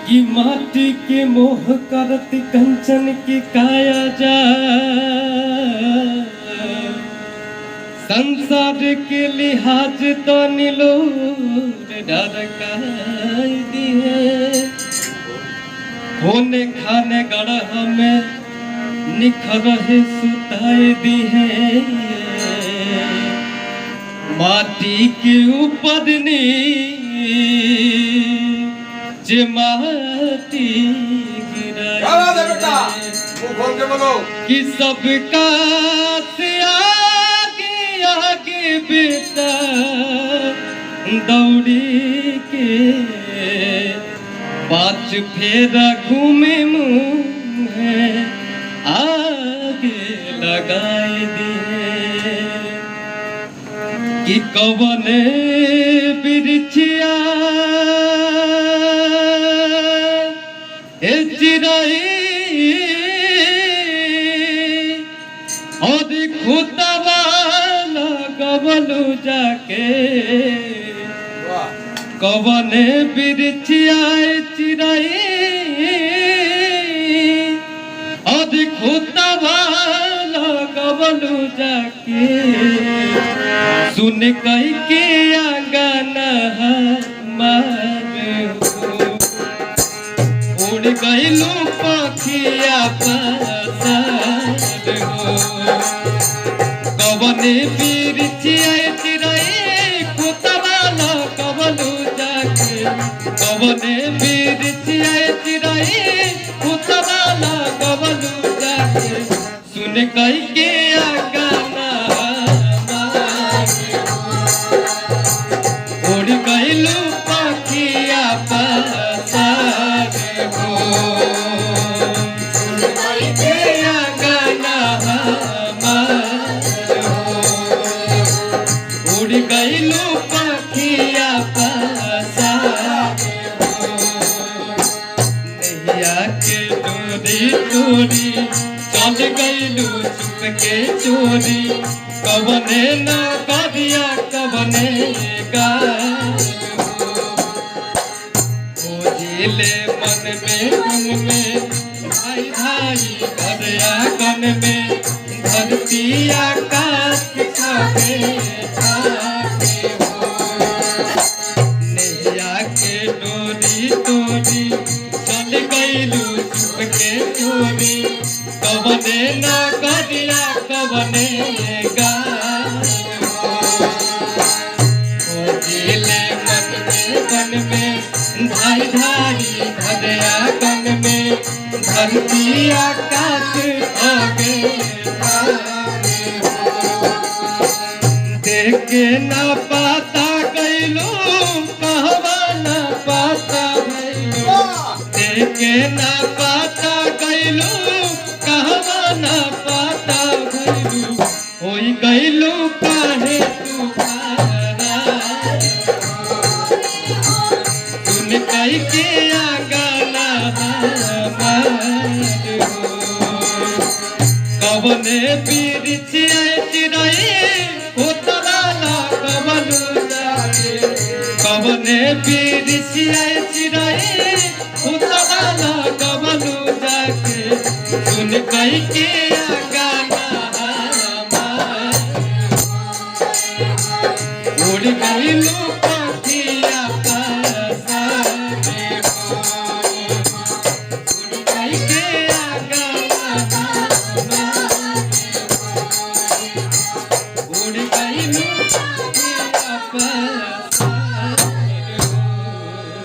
कि माटी के मोह करत कंचन की काया जा संसार के लिहाज तो नीलो ढरकाई दिए होने खाने गढ़ में निखर है सुताई दी है माटी के ऊपर नी जे माटी गिराई कि सबका से आगे आगे बेटा दौड़ी के पाँच फेरा घूमे मुँह आगे लगाई दिए कि कवने बिरछिया चिराई और खुदवा लगवलू जाके कवने बिरछिया चिराई और खुदवा लगवलू जाके सुन कई के आंगन उड़ गईलू पखिया पसार हो कवने बिरछिया चिराई खुदवा लगवलू जाके कवने बिरछिया चिराई खुदवा लगवलू जाके सुन कई के आंगना उड़ गईलू पखिया पसार हो उड़ गईलू पखिया पसार नैया के डोरी डोरी चल गईलू चुप के चोरी कवने न करिया कवने खोजिले मन में भाई भाई दरिया गन में धरती आकाश छावे छावे हो नैया के डोरी डोरी चल गईलू चुप के चोरी कवने न करिया कवने खोजिले मन में धाई धाई धरिया गन में धरती आकाश आगे देख के न पाता गईलू कहवा न पाता गईलू देख के न पाता गईलू कहवा न पाता गईलू होई गईलू काहे तू सुन कई के आंगना कवने बिरछिया चिराई खुदवा लगवलू जाके कवने बिरछिया चिराई खुदवा लगवलू जाके सुन कई के आंगना उड़ गईलू